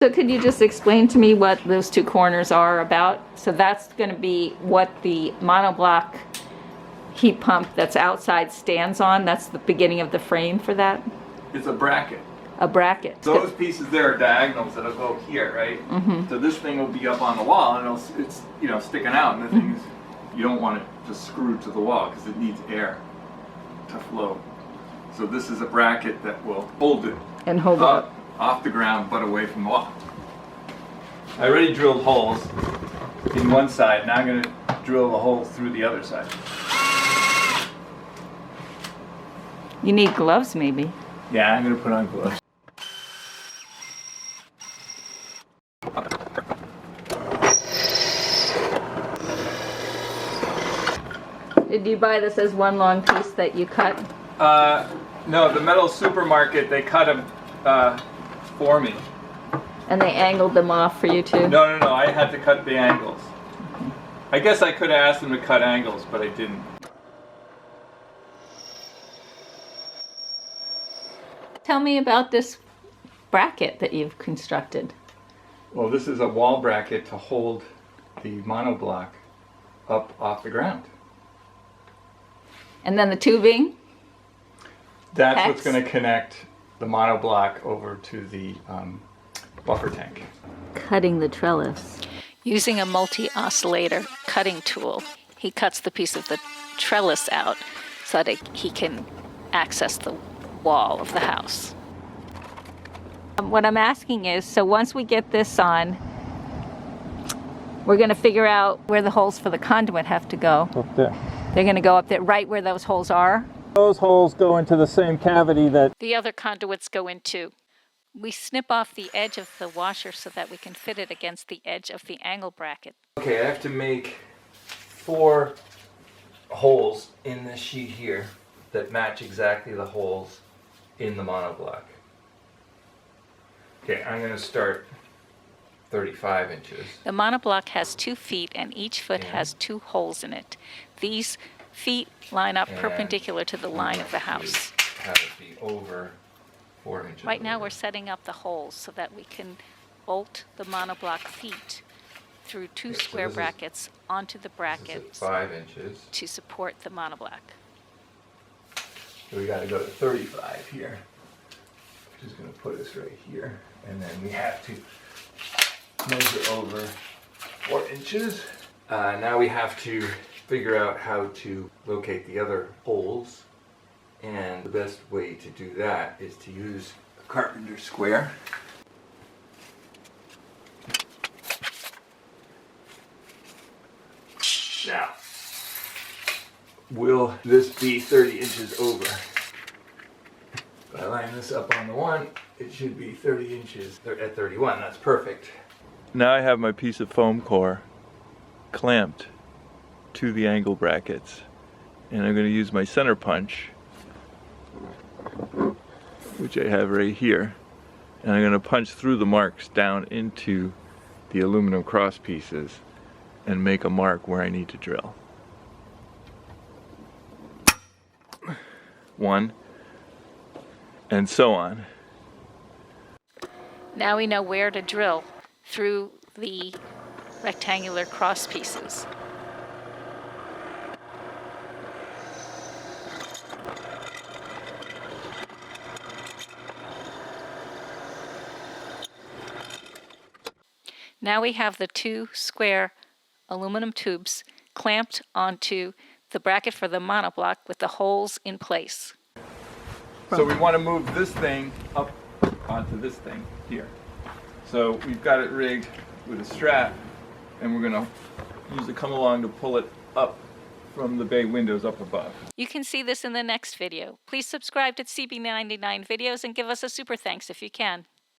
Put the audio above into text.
So could you just explain to me what those two corners are about? So that's going to be what the monobloc heat pump that's outside stands on. That's the beginning of the frame for that? It's a bracket. A bracket. Those pieces there are diagonals that'll go here, right? So this thing will be up on the wall and it's sticking out, and the thing is, you don't want it just screwed to the wall because it needs air to flow. So this is a bracket that will hold it And hold it up. Off the ground but away from the wall. I already drilled holes in one side, now I'm going to drill the hole through the other side. You need gloves maybe. Yeah, I'm going to put on gloves. Did you buy this as one long piece that you cut? No, the metal supermarket, they cut them for me. And they angled them off for you too? No, I had to cut the angles. I guess I could have asked them to cut angles, but I didn't. Tell me about this bracket that you've constructed. Well, this is a wall bracket to hold the monobloc up off the ground. And then the tubing? That's what's going to connect the monobloc over to the buffer tank. Cutting the trellis. Using a multi-oscillator cutting tool, he cuts the piece of the trellis out so that he can access the wall of the house. What I'm asking is, so once we get this on, we're going to figure out where the holes for the conduit have to go. Up there. They're going to go up there, right where those holes are? Those holes go into the same cavity that The other conduits go into. We snip off the edge of the washer so that we can fit it against the edge of the angle bracket. Okay, I have to make 4 holes in this sheet here that match exactly the holes in the monobloc. Okay, I'm going to start 35 inches. The monobloc has 2 feet and each foot has 2 holes in it. These feet line up perpendicular to the line of the house. Have it be over 4 inches. Right now over. we're setting up the holes so that we can bolt the monobloc feet through 2 Okay, so square this is- brackets onto the This is brackets at 5 inches. to support the monobloc. So we got to go to 35 here, which is going to put us right here. And then we have to measure over 4 inches. Now we have to figure out how to locate the other holes. And the best way to do that is to use a carpenter square. Now, will this be 30 inches over? If I line this up on the one, it should be 30 inches at 31. That's perfect. Now I have my piece of foam core clamped to the angle brackets, and I'm going to use my center punch, which I have right here, and I'm going to punch through the marks down into the aluminum cross pieces and make a mark where I need to drill. 1, and so on. Now we know where to drill through the rectangular cross pieces. Now we have the 2 square aluminum tubes clamped onto the bracket for the monobloc with the holes in place. So we want to move this thing up onto this thing here. So we've got it rigged with a strap, and we're going to use the come along to pull it up from the bay windows up above. You can see this in the next video. Please subscribe to CB99 videos and give us a super thanks if you can.